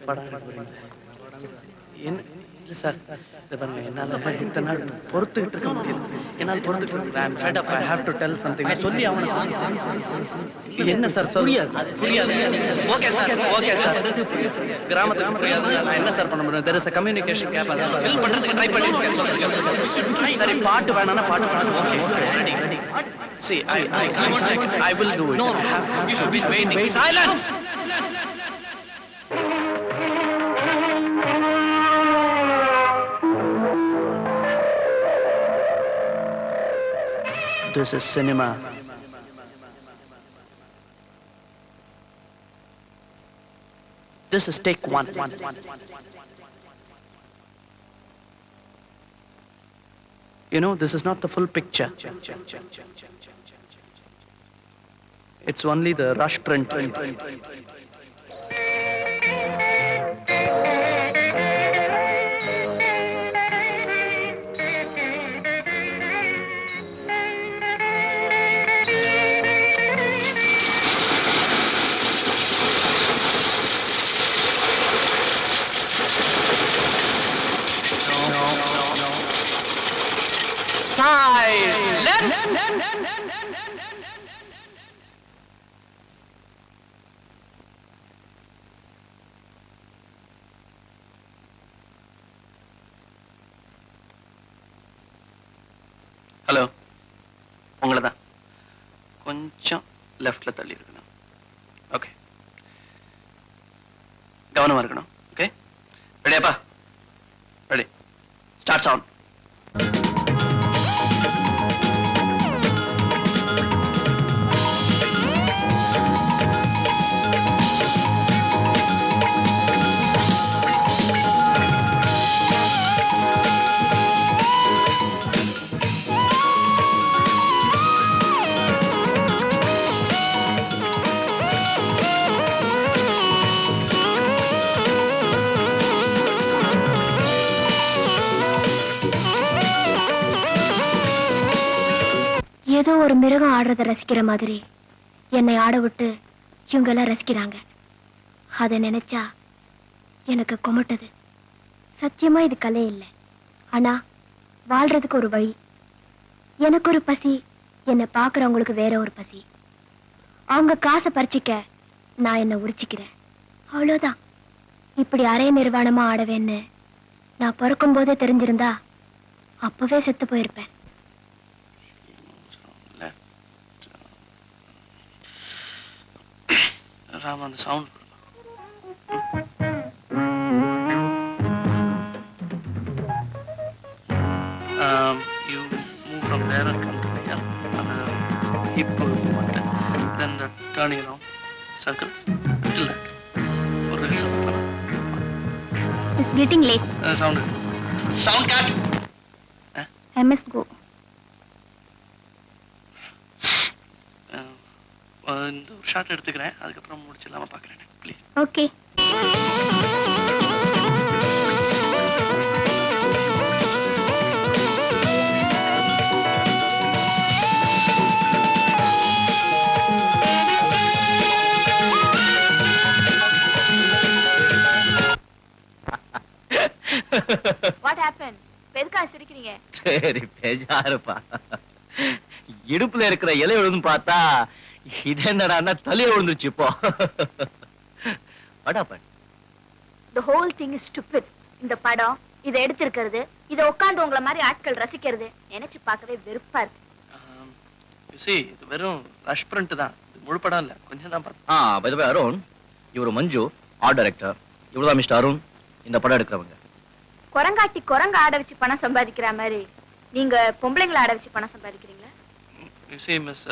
படம் எடுக்க போறீங்க. என்ன இல்லை சார், இதை பாருங்க, என்னால் இத்தனை நாள் பொறுத்துக்கிட்டு இருக்க முடியல. என்னால் பொறுத்துக்கிட்டு இருக்க முடியல. Fed up. I have to tell something. சொல்லி அவனை என்ன சார் புரியாது? Okay sir, okay sir. கிராமத்துக்கு புரியாது. நான் என்ன சார் பண்ண முடியும்? There is a communication gap. அதை ஃபில் பண்றதுக்கு ட்ரை பண்ணிருக்கேன் சொல்றேன். சரி, பாட்டு வேணாம்னா பாட்டு வேணாம். Okay sir, ready. See, I will do it. No, you should be waiting. Silence. This is cinema. This is take one. You know, this is not the full picture. It's only the rush print. Silence! Hello, உங்களை தான். கொஞ்சம் லெஃப்ட்ல தள்ளி இருக்கணும். Okay, கவனமா இருக்கணும். Okay, ரெடியாப்பா? Ready. Start sound. ஏதோ ஒரு மிருகம் ஆடுறத ரசிக்கிற மாதிரி என்னை ஆட விட்டு இவங்க எல்லாம் ரசிக்கிறாங்க. அதை நினைச்சா எனக்கு கொமட்டது. சத்தியமா இது கலை இல்லை, ஆனா வாழ்றதுக்கு ஒரு வழி. எனக்கு ஒரு பசி, என்னை பாக்குறவங்களுக்கு வேற ஒரு பசி. அவங்க காசை பறிச்சிக்க நான் என்ன உரிச்சிக்கிறேன், அவ்வளவுதான். இப்படி அரை நிர்வாணமா ஆடவேன்னு நான் பிறக்கும் போதே தெரிஞ்சிருந்தா அப்பவே செத்து போயிருப்பேன். Ram, on the sound. You move from there and come to here. And hip movement. Then the turning around. Circle. Until that. Or else. It's getting late. Sound. Sound cut. I must go. இந்த ஒரு shot எடுத்துக்கிறேன், அதுக்கப்புறம் முடிச்சிடலாமா பார்க்குறேன். Please. Okay. What happened? எதுக்கா சிரிக்கிறீங்க? சரி, பேஜாருப்பா. இடுப்புல இருக்கிற இலை விழுந்து பார்த்தா இது என்னடா தலைய விழுந்துச்சு இப்போ. What happened? The whole thing is stupid. இந்த படம், இதை எடுத்திருக்கிறது, இதை உட்கார்ந்து உங்களை மாதிரி ஆட்கள் ரசிக்கிறது நினைச்சு பார்க்கவே வெறுப்பா இருக்கு. You see, இது வெறும் ரஷ் பிரிண்ட் தான். இது முழு படம் இல்ல, கொஞ்சம் தான் பார்த்தேன். by the way, அருண், இவரு மஞ்சு, ஆர்ட் டைரக்டர். இவர்தான் மிஸ்டர் அருண், இந்த படம் எடுக்கிறவங்க. குரங்காட்டி குரங்க ஆட வச்சு பணம் சம்பாதிக்கிற மாதிரி நீங்க பொம்பளைங்களை ஆட வச்சு பணம் சம்பாதிக்கிறீங்களா? You see, Miss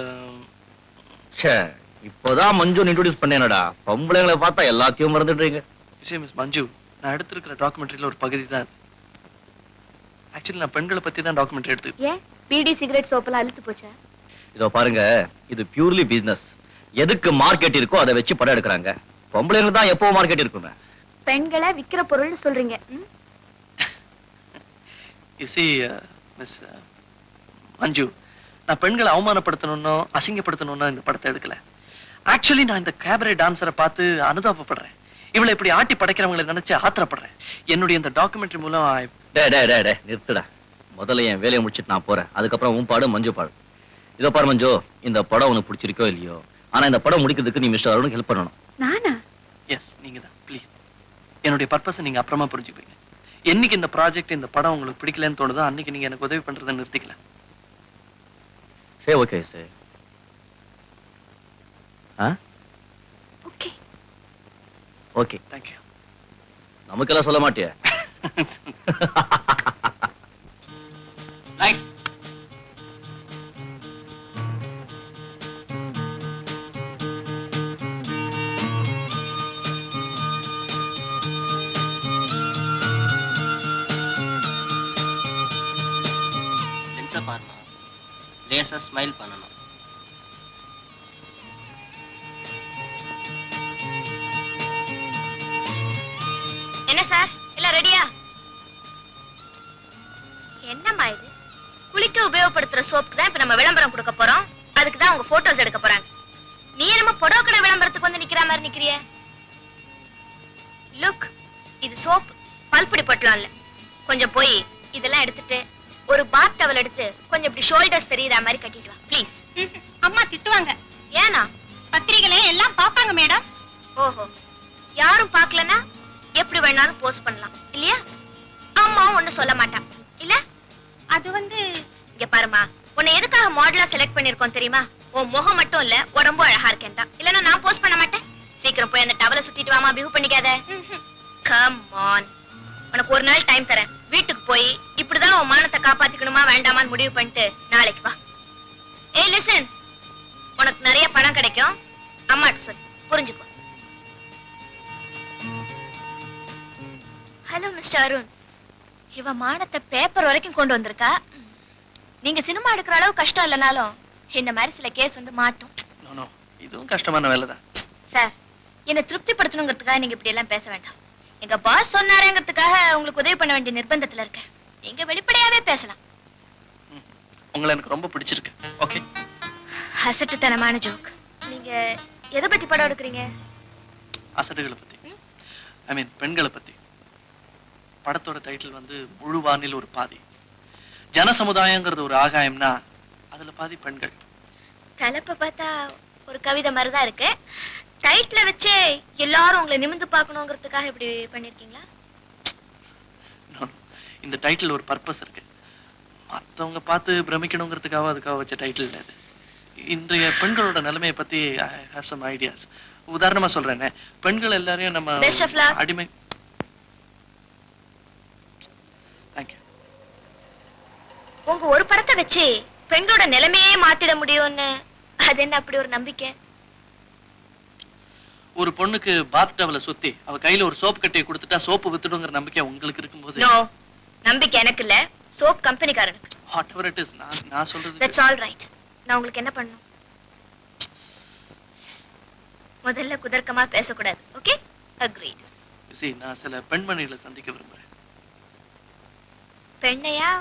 இப்போதான் மஞ்சு இன்ட்ரோடியூஸ் பண்ணேனடா. பொம்பளைங்களை பார்த்தா எல்லாத்தையும் மறந்துடுறீங்க. You see, Miss மஞ்சு, நான் எடுத்திருக்கிற டாக்குமெண்ட்ரியில ஒரு பகுதி தான். ஆக்சுவலி நான் பெண்களை பத்தி தான் டாக்குமெண்ட்ரி எடுத்து. ஏன் பீடி சிகரெட் சோப்பெல்லாம் அழுத்து போச்சா? இதோ பாருங்க, இது பியூர்லி பிசினஸ். எதுக்கு மார்க்கெட் இருக்கோ அதை வச்சு படம் எடுக்கிறாங்க. பொம்பளைங்களுக்கு தான் எப்போ மார்க்கெட் இருக்குங்க. பெண்களை விக்கிற பொருள்னு சொல்றீங்க. You see, Miss மஞ்சு, நான் பெண்களை அவமானப்படுத்தணும்னோ அசிங்கப்படுத்தணும்னோ இந்த படத்தை எடுக்கல. ஆக்சுவலி நான் இந்த கேபரே டான்ஸரை பார்த்து அனுதாபப்படுறேன். இவளை இப்படி ஆட்டி படைக்கிறவங்களை நினைச்சு ஆத்திரப்படுறேன். என்னுடைய இந்த டாக்குமெண்ட்ரி மூலம் நிறுத்துடா. முதல்ல என் வேலையை முடிச்சிட்டு நான் போறேன். அதுக்கப்புறம் உன் பாடு மஞ்சு பாடு. இதோ பாரு மஞ்சு, இந்த படம் உனக்கு பிடிச்சிருக்கோ இல்லையோ, ஆனா இந்த படம் முடிக்கிறதுக்கு நீ மிஸ்டர் அருணுக்கு ஹெல்ப் பண்ணணும். நானா? எஸ், நீங்க தான். ப்ளீஸ், என்னுடைய பர்பஸை நீங்க அப்புறமா புரிஞ்சுப்பீங்க. என்னைக்கு இந்த ப்ராஜெக்ட் இந்த படம் உங்களுக்கு பிடிக்கலன்னு தோணுதோ அன்னைக்கு நீங்க எனக்கு உதவி பண்றதை நிறுத்திக்கலாம். சரி, ஓகே சரி. Okay okay, thank you. நமக்கெல்லாம் சொல்ல மாட்டியா? ரைட். பாருங்க, லேசா ஸ்மைல் பண்ணணும். என்ன சார், எல்லாம் ரெடியா? என்னம்மா இது? குளிக்க உபயோகப்படுத்துற சோப்புக்கு தான் இப்ப நம்ம விளம்பரம் கொடுக்க போறோம். அதுக்கு தான் உங்க போட்டோஸ் எடுக்க போறாங்க. நீ என்னமோ புடவை கடை விளம்பரத்துக்கு வந்து நிக்கிற மாதிரி நிக்கிறிய. லுக், இது சோப், பல்புடி பொட்டலாம் இல்ல. கொஞ்சம் போய் இதெல்லாம் எடுத்துட்டு ஒரு பாத் டவல் எடுத்து கொஞ்சம் இப்படி ஷோல்டர்ஸ் தெரியற மாதிரி கட்டிட்டு வா ப்ளீஸ். அம்மா திட்டுவாங்க. ஏனா? பத்திரிகைகளை எல்லாம் பாப்பாங்க மேடம். ஓஹோ, யாரும் பார்க்கலனா எப்படி வேணாலும் போஸ்ட் பண்ணலாம் இல்லையா? அம்மாவும் ஒண்ணு சொல்ல மாட்டான் இல்ல? அது வந்து இங்க பாருமா, உன்னை எதுக்காக மாடலா செலக்ட் பண்ணிருக்கோம் தெரியுமா? உன் முகம் மட்டும் இல்ல, உடம்பு அழகா இருக்கேன்டா. இல்லனா நான் போஸ்ட் பண்ண மாட்டேன். சீக்கிரம் போய் அந்த டவலை சுத்திட்டு வாமா, பிஹேவ் பண்ணிக்காத. கம் ஆன், உனக்கு ஒரு நாள் டைம் தரேன். வீட்டுக்கு போய் இப்படிதான் உன் மானத்தை காப்பாத்திக்கணுமா வேண்டாமான்னு முடிவு பண்ணிட்டு நாளைக்கு வா. ஏய் லிசன், உனக்கு நிறைய பணம் கிடைக்கும். அம்மாட்ட சொல்லு, புரிஞ்சுக்கோ. ஹலோ மிஸ்டர் அருண், இவ மானத்தை பேப்பர் வரைக்கும் கொண்டு வந்திருக்கா. நீங்க சினிமா எடுக்கிற அளவு கஷ்டம் இல்லைனாலும் இந்த மாதிரி சில கேஸ் வந்து மாட்டும். இதுவும் கஷ்டமான வேலைதான் சார். என்ன திருப்திப்படுத்தணுங்கிறதுக்காக நீங்க இப்படி எல்லாம் பேச வேண்டாம். எங்க பாஸ் சொன்னாருங்கிறதுக்காக உங்களுக்கு உதவி பண்ண வேண்டிய நிர்பந்தத்துல இருக்க. நீங்க வெளிப்படையாவே பேசலாம். உங்களை எனக்கு ரொம்ப பிடிச்சிருக்கு. ஓகே, அசட்டுத்தனமான ஜோக். நீங்க எதை பத்தி படம் எடுக்கிறீங்க? அசடுகளை பத்தி, ஐ மீன் பெண்களை பத்தி. படத்தோட டைட்டில் வந்து முழு வானில் ஒரு பாதி. ஜனசமுதாயங்கிறது ஒரு ஆகாயம்னா அதுல பாதி பெண்கள். தலைப்பை பார்த்தா ஒரு கவிதை மாதிரிதான் இருக்கு. டைட்டில வச்சே எல்லாரும் உங்களை நிமிர்ந்து பார்க்கணுங்கிறதுக்காக இப்படி பண்ணிருக்கீங்களா? இந்த டைட்டில் ஒரு பர்பஸ் இருக்கு. மத்தவங்க பார்த்து பிரமிக்கணுங்கிறதுக்காக அதுக்காக வச்ச டைட்டில் இது. இன்றைய பெண்களோட நிலைமையை பத்தி ஐ ஹேவ் சம் ஐடியாஸ். உதாரணமா சொல்றேனே, பெண்கள் எல்லாரையும் நம்ம அடிமை. தேங்க்யூ. உங்க ஒரு படத்தை வச்சு பெண்களோட நிலைமையே மாத்திட முடியும்னு அது என்ன அப்படி ஒரு நம்பிக்கை? ஒரு பொண்ணுக்கு பாத் டவலை சுத்தி அவ கையில ஒரு சோப் கட்டியை கொடுத்துட்டா சோப்பு வித்துடுங்கிற நம்பிக்கை உங்களுக்கு இருக்கும்போது. நோ, நம்பிக்கை எனக்கு இல்ல, சோப் கம்பெனிக்காரனுக்கு. whatever it is, நான் சொல்றது. That's all right. நான் உங்களுக்கு என்ன பண்ணணும்? முதல்ல குதர்க்கமா பேசக்கூடாது. Okay, agreed. see, நான் சில பெண்மணிகளை சந்திக்க விரும்புறேன். பெண்ணையா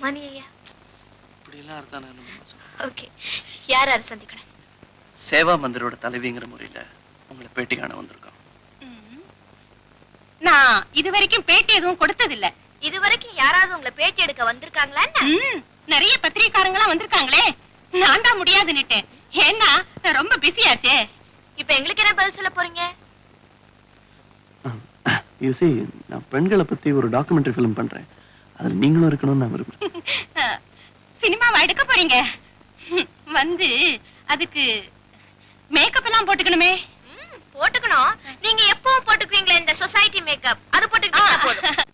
மணியா? இப்படி எல்லாம் அர்த்தம் நான். ஓகே, யார் யார் சந்திக்கணும்? சேவா மந்திரோட தலைவிங்கிற முறையில உங்களை பேட்டி காண வந்திருக்கோம். நான் இதுவரைக்கும் பேட்டி எதுவும் கொடுத்ததில்ல. இதுவரைக்கும் யாராவது உங்களை பேட்டி எடுக்க வந்திருக்காங்களா? நிறைய பத்திரிகைக்காரங்களாம் வந்திருக்காங்களே. நான் தான் முடியாதுன்னுட்டேன். ஏன்னா ரொம்ப பிஸியாச்சே. இப்ப எங்களுக்கு என்ன பதில் சொல்ல போறீங்க? you see, நான் பெண்களை பத்தி ஒரு டாக்குமெண்ட்ரி ஃபிலிம் பண்றேன். அதுல நீங்களும் இருக்கணும்னு நான் விரும்புறேன். சினிமாவா எடுக்க போறீங்க? வந்து அதுக்கு மேக்கப் எல்லாம் போட்டுக்கணுமே. போட்டுக்கணும். நீங்க எப்பவும் போட்டுக்குவீங்களே இந்த சொசைட்டி மேக்கப், அது போட்டுக்கிட்டா போதும்.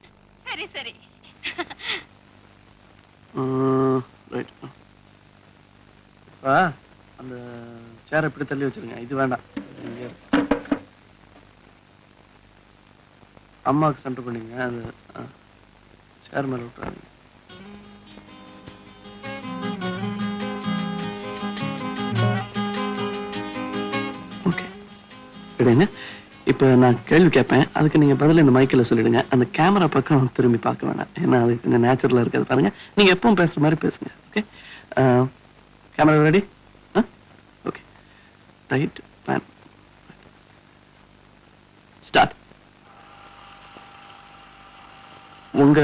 சரி சரி. ரைட். அந்த சேர் இப்படி தள்ளி வச்சிருங்க. இது வேண்டாம். அம்மாவுக்கு சென்டர் பண்ணிங்க. அது சேர் மேல விட்டுறாங்க. ஓகே, விடுங்க. இப்ப நான் கேள்வி கேட்பேன், அதுக்கு நீங்க பதில் இந்த மைக்கில் சொல்லிடுங்க. அந்த கேமரா பக்கம் திரும்பி பார்க்க வேணாம், ஏன்னா அது கொஞ்சம் நேச்சுரலா இருக்காது. பாருங்க, நீங்க எப்பவும் பேசுற மாதிரி பேசுங்க. Okay, camera ready? Okay, right, fan. Start. உங்க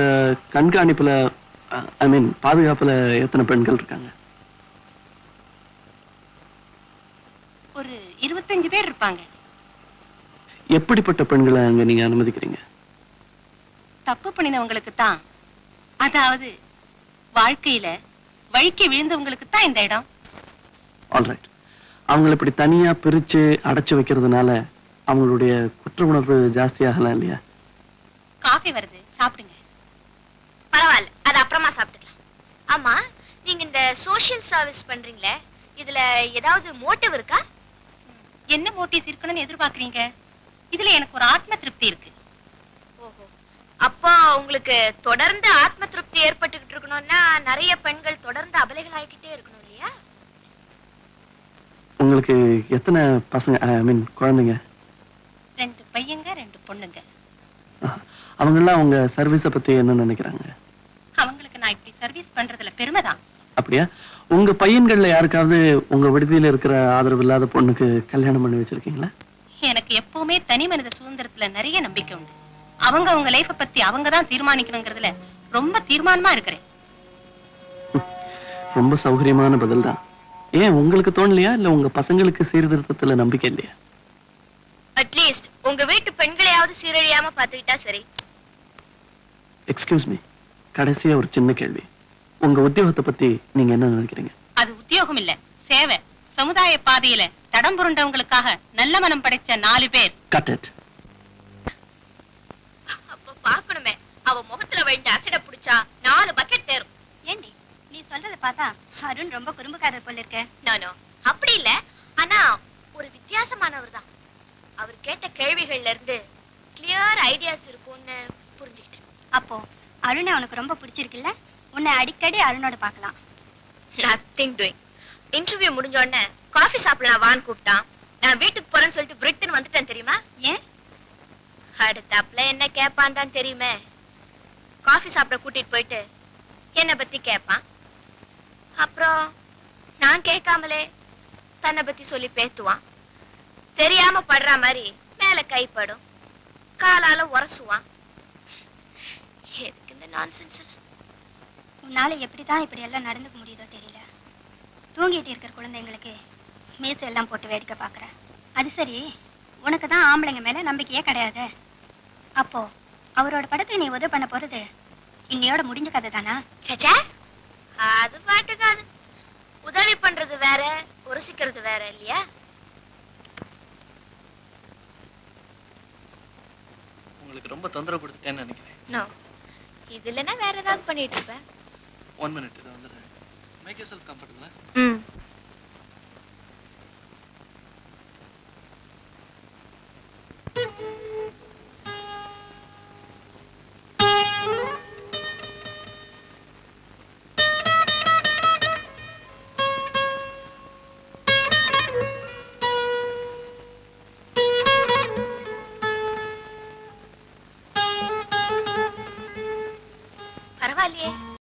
கண்காணிப்புல ஐ மீன் பாதுகாப்புல எத்தனை பெண்கள் இருக்காங்க? ஒரு 25 பேர் இருப்பாங்க. எப்படிப்பட்ட பெண்களை அங்க நீங்க அனுமதிக்கிறீங்க? தப்பு பண்ணினவங்களுக்கு தான், அதாவது வாழ்க்கையில வழிக்கு விழுந்தவங்களுக்கு தான் இந்த இடம். ஆல்ரைட். அவங்களை இப்படி தனியா பிரிச்சு அடைச்சு வைக்கிறதுனால அவங்களுடைய குற்ற உணர்வு ஜாஸ்தியாகலாம் இல்லையா? காஃபி வருது, சாப்பிடுங்க. பரவாயில்ல, அது அப்புறமா சாப்பிட்டுக்கலாம். ஆமா, நீங்க இந்த சோஷியல் சர்வீஸ் பண்றீங்களே, இதுல ஏதாவது மோட்டிவ் இருக்கா? என்ன மோட்டிவ் இருக்கணும்னு எதிர்பார்க்கறீங்க? இதுல எனக்கு ஒரு ஆத்ம திருப்தி இருக்கு. ஓஹோ, அப்போ உங்களுக்கு தொடர்ந்து ஆத்ம திருப்தி ஏற்பட்டுக்கிட்டு இருக்கணும்னா நிறைய பெண்கள் தொடர்ந்து அபலைகள் ஆகிக்கிட்டே இருக்கணும் இல்லையா? உங்களுக்கு எத்தனை பசங்க ஐ மீன் குழந்தைங்க? 2 பையங்க 2 பொண்ணுங்க. அவங்கெல்லாம் உங்க சர்வீஸ பத்தி என்ன நினைக்கிறாங்க? அவங்களுக்கு நான் இப்படி சர்வீஸ் பண்றதுல பெருமைதான். அப்படியா? உங்க பையன்கள்ல யாருக்காவது உங்க விடுதியில இருக்கிற ஆதரவு இல்லாத பொண்ணுக்கு கல்யாணம் பண்ணி வச்சிருக்கீங்களா? எனக்கு எப்பவுமே தனி மனித சுதந்திரத்துல நிறைய நம்பிக்கை உண்டு. அவங்க அவங்க லைஃப பத்தி அவங்க தான் தீர்மானிக்கணுங்கிறதுல ரொம்ப தீர்மானமா இருக்கிறேன். ரொம்ப சௌகரியமான பதில் தான். ஏன் உங்களுக்கு தோணலையா, இல்ல உங்க பசங்களுக்கு சீர்திருத்தத்துல நம்பிக்கை இல்லையா? அட்லீஸ்ட் உங்க வீட்டு பெண்களையாவது சீரழியாம பாத்துக்கிட்டா சரி. எக்ஸ்கியூஸ் மீ, கடைசியா ஒரு சின்ன கேள்வி. உங்க உத்தியோகத்தை பத்தி நீங்க என்ன நினைக்கிறீங்க? அது உத்தியோகம் இல்ல, சேவை. சமுதாய பாதையில தடம் புரண்டவங்களுக்காக நல்ல மனம் படைச்ச 4 பேர். Cut it. அப்ப பாக்கணுமே, அவ முகத்துல விழுந்த அசிட புடிச்சா 4 பக்கெட் தேரும். ஏண்டி நீ சொல்றத பார்த்தா அருண் ரொம்ப குறும்புக்காரர் போல இருக்க. நோ அப்படி இல்ல, ஆனா ஒரு வித்தியாசமானவர் தான். அவர் கேட்ட கேள்விகள்ல இருந்து கிளியர் ஐடியாஸ் இருக்கும்னு புரிஞ்சுக்கிட்டேன். அப்போ அருணை உனக்கு ரொம்ப பிடிச்சிருக்குல்ல? உன்னை அடிக்கடி அருணோட பார்க்கலாம். Nothing doing. இன்டர்வியூ முடிஞ்ச உடனே காஃபி சாப்பிடலாம் வான்னு கூப்பிட்டான். நான் வீட்டுக்கு போறேன்னு சொல்லிட்டு பிரிட்டன் வந்துட்டேன் தெரியுமா? ஏன்? அடுத்தாப்புல என்ன கேட்பான் தான் தெரியுமே. காஃபி சாப்பிட கூட்டிட்டு போயிட்டு என்னை பத்தி கேட்பான். அப்புறம் நான் கேட்காமலே தன்னை பத்தி சொல்லி பேத்துவான். தெரியாம படுற மாதிரி மேல கைப்படும், காலால உரசுவான். எதுக்கு இந்த நான்சென்ஸ்? உன்னால எப்படிதான் இப்படி எல்லாம் நடந்துக்க முடியுதோ தெரியல. தூங்கிட்டு இருக்கிற குழந்தைங்களுக்கு மீசை எல்லாம் போட்டு வேடிக்கை பாக்குற. அது சரி, உனக்கு தான் ஆம்பளைங்க மேல நம்பிக்கையே கிடையாது. அப்போ அவரோட படத்தை நீ உதவி பண்ண போறது இன்னையோட முடிஞ்ச கதை தானா? சேச்சே, அது பாட்டுக்காது. உதவி பண்றது வேற, உரசிக்கிறது வேற இல்லையா? உங்களுக்கு ரொம்ப தொந்தரவு கொடுத்துட்டேன்னு நினைக்கிறேன். நோ, இது இல்லைன்னா வேற ஏதாவது பண்ணிட்டு இருப்பேன். 1 minute, இது வந்துடுறேன். மேக் யூர் செல்ஃப் கம்ஃபர்டபுளா? ம்